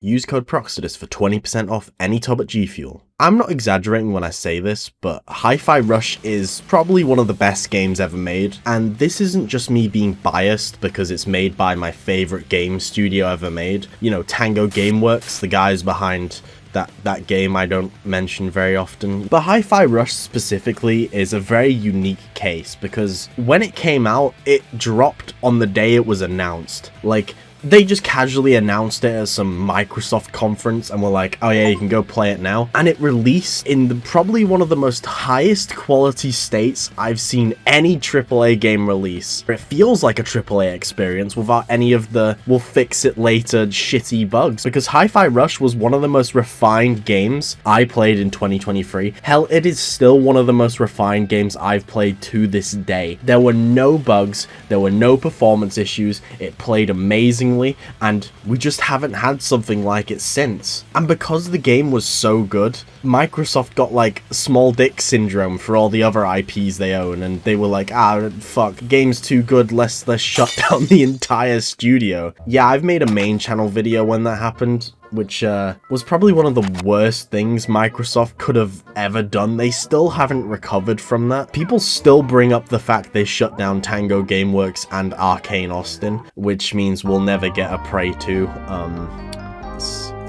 Use code Proxidist for 20% off any tub at G Fuel. I'm not exaggerating when I say this, but Hi-Fi Rush is probably one of the best games ever made, and this isn't just me being biased because it's made by my favorite game studio ever made. You know, Tango Gameworks, the guys behind that game I don't mention very often. But Hi-Fi Rush specifically is a very unique case because when it came out, it dropped on the day it was announced. Like, they just casually announced it at some Microsoft conference and were like, oh yeah, you can go play it now. And it released in probably one of the most highest quality states I've seen any AAA game release. It feels like a AAA experience without any of the we'll fix it later shitty bugs, because Hi-Fi Rush was one of the most refined games I played in 2023. Hell, it is still one of the most refined games I've played to this day. There were no bugs, there were no performance issues, it played amazing, and we just haven't had something like it since. And because the game was so good, Microsoft got like small dick syndrome for all the other IPs they own, and they were like, fuck, game's too good, let's shut down the entire studio. Yeah, I've made a main channel video when that happened, which was probably one of the worst things Microsoft could have ever done. They still haven't recovered from that. People still bring up the fact they shut down Tango Gameworks and Arcane Austin, which means we'll never get a Prey 2.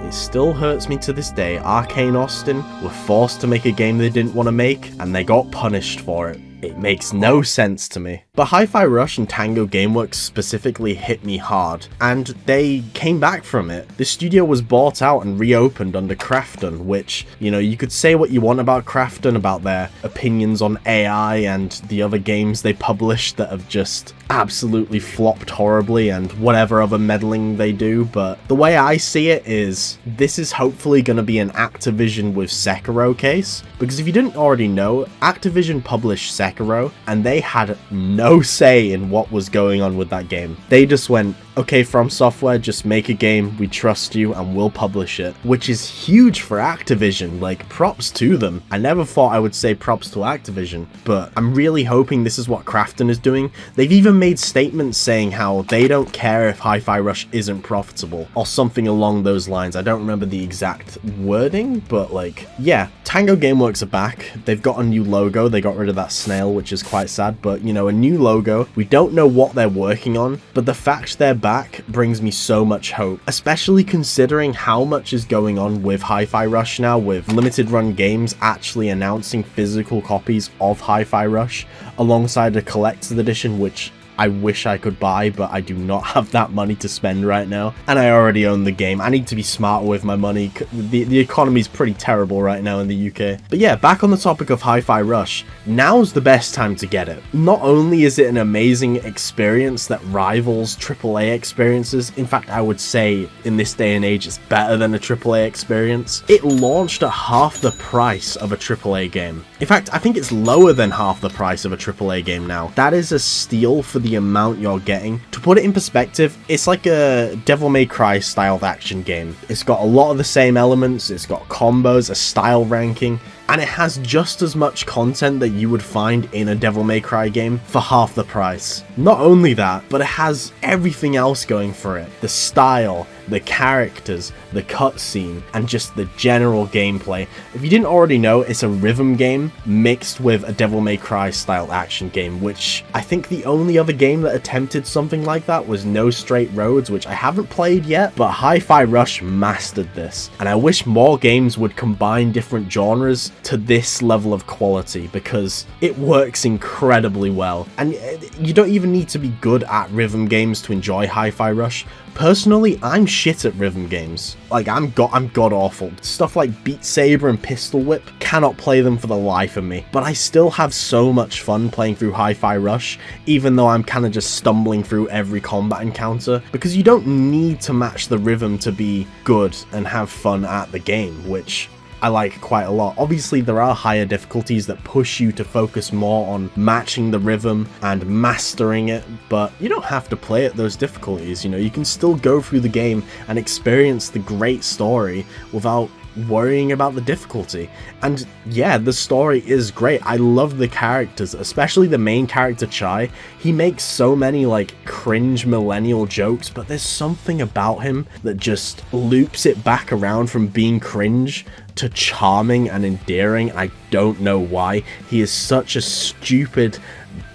It still hurts me to this day. Arcane Austin were forced to make a game they didn't want to make, and they got punished for it. It makes no sense to me. But Hi-Fi Rush and Tango Gameworks specifically hit me hard, and they came back from it. The studio was bought out and reopened under Krafton, which, you know, you could say what you want about Krafton, about their opinions on AI and the other games they published that have just absolutely flopped horribly, and whatever other meddling they do, but the way I see it is, this is hopefully going to be an Activision with Sekiro case, because if you didn't already know, Activision published Sekiro, and they had no say in what was going on with that game. They just went, okay, From Software, just make a game, we trust you, and we'll publish it. Which is huge for Activision, like, props to them. I never thought I would say props to Activision, but I'm really hoping this is what Krafton is doing. They've even made statements saying how they don't care if Hi-Fi Rush isn't profitable, or something along those lines. I don't remember the exact wording, but like, yeah, Tango Gameworks are back. They've got a new logo, they got rid of that snail, which is quite sad, but you know, a new logo. We don't know what they're working on, but the fact they're back brings me so much hope, especially considering how much is going on with Hi-Fi Rush now, with limited run games actually announcing physical copies of Hi-Fi Rush alongside a collector's edition, which I wish I could buy, but I do not have that money to spend right now, and I already own the game. I need to be smarter with my money. The economy's pretty terrible right now in the UK. But yeah, back on the topic of Hi-Fi Rush, now's the best time to get it. Not only is it an amazing experience that rivals AAA experiences, in fact I would say in this day and age it's better than a AAA experience, it launched at half the price of a AAA game. In fact, I think it's lower than half the price of a AAA game now. That is a steal for the amount you're getting. To put it in perspective, it's like a Devil May Cry styled action game. It's got a lot of the same elements, it's got combos, a style ranking, and it has just as much content that you would find in a Devil May Cry game for half the price. Not only that, but it has everything else going for it. The style, the characters, the cutscene, and just the general gameplay. If you didn't already know, it's a rhythm game mixed with a Devil May Cry style action game, which I think the only other game that attempted something like that was No Straight Roads, which I haven't played yet, but Hi-Fi Rush mastered this. And I wish more games would combine different genres to this level of quality, because it works incredibly well. And you don't even need to be good at rhythm games to enjoy Hi-Fi Rush. Personally, I'm shit at rhythm games. Like, I'm god awful. Stuff like Beat Saber and Pistol Whip, cannot play them for the life of me. But I still have so much fun playing through Hi-Fi Rush, even though I'm kind of just stumbling through every combat encounter, because you don't need to match the rhythm to be good and have fun at the game, which I like quite a lot. Obviously, there are higher difficulties that push you to focus more on matching the rhythm and mastering it, but you don't have to play at those difficulties, you know, you can still go through the game and experience the great story without worrying about the difficulty. And yeah, the story is great. I love the characters, especially the main character Chai. He makes so many like cringe millennial jokes, but there's something about him that just loops it back around from being cringe to charming and endearing. I don't know why. He is such a stupid,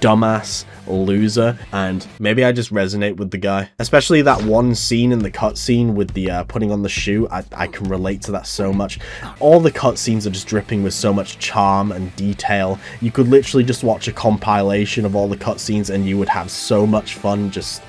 dumbass loser, and maybe I just resonate with the guy. Especially that one scene in the cutscene with the putting on the shoe. I can relate to that so much. All the cutscenes are just dripping with so much charm and detail. You could literally just watch a compilation of all the cutscenes and you would have so much fun just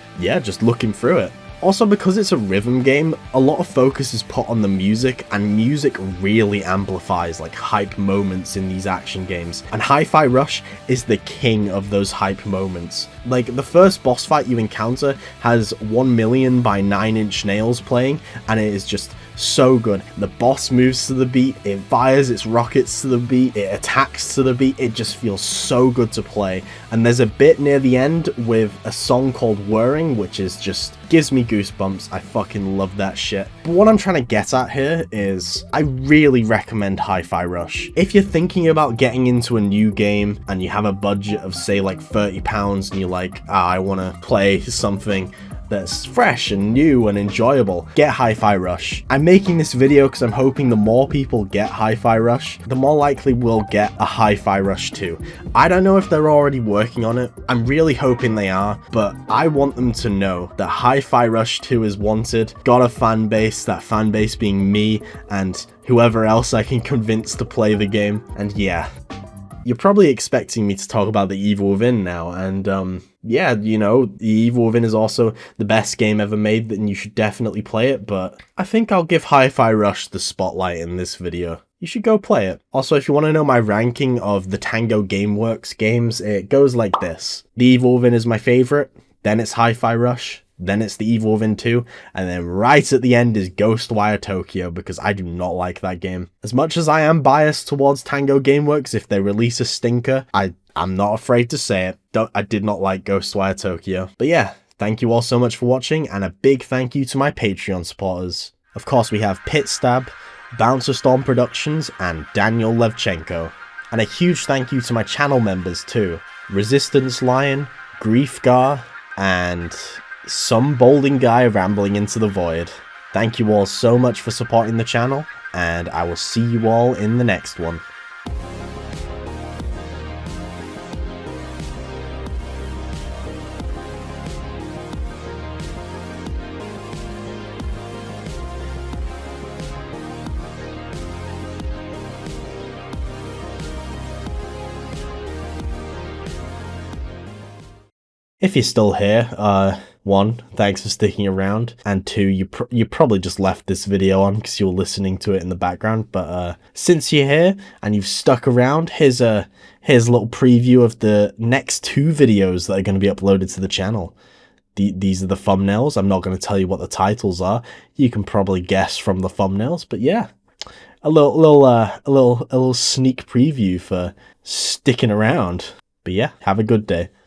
looking through it. Also, because it's a rhythm game, a lot of focus is put on the music, and music really amplifies like hype moments in these action games. And Hi-Fi Rush is the king of those hype moments. Like, the first boss fight you encounter has 1,000,000 by 9-inch nails playing, and it is just so good. The boss moves to the beat, it fires its rockets to the beat, it attacks to the beat, it just feels so good to play. And there's a bit near the end with a song called Whirring, which is just gives me goosebumps. I fucking love that shit. But what I'm trying to get at here is I really recommend Hi-Fi Rush. If you're thinking about getting into a new game and you have a budget of say like £30 and you're like, I want to play something that's fresh and new and enjoyable, get Hi-Fi Rush. I'm making this video because I'm hoping the more people get Hi-Fi Rush, the more likely we'll get a Hi-Fi Rush 2. I don't know if they're already working on it. I'm really hoping they are, but I want them to know that Hi-Fi Rush 2 is wanted, got a fan base, that fan base being me and whoever else I can convince to play the game. And yeah, you're probably expecting me to talk about The Evil Within now, and yeah, you know, The Evil Within is also the best game ever made, and you should definitely play it, but I think I'll give Hi-Fi Rush the spotlight in this video. You should go play it. Also, if you want to know my ranking of the Tango Gameworks games, it goes like this. The Evil Within is my favorite, then it's Hi-Fi Rush, then it's The Evil Within 2, and then right at the end is Ghostwire Tokyo, because I do not like that game. As much as I am biased towards Tango Gameworks, if they release a stinker, I'm not afraid to say it. I did not like Ghostwire Tokyo. But yeah, thank you all so much for watching, and a big thank you to my Patreon supporters. Of course, we have Pitstab, Bouncer Storm Productions, and Daniel Levchenko. And a huge thank you to my channel members too. Resistance Lion, Griefgar, and some balding guy rambling into the void. Thank you all so much for supporting the channel, and I will see you all in the next one. If you're still here, one, thanks for sticking around, and two, you probably just left this video on because you were listening to it in the background, but since you're here and you've stuck around, here's a little preview of the next 2 videos that are going to be uploaded to the channel. These are the thumbnails. I'm not going to tell you what the titles are. You can probably guess from the thumbnails, but yeah, a little sneak preview for sticking around. But yeah, have a good day.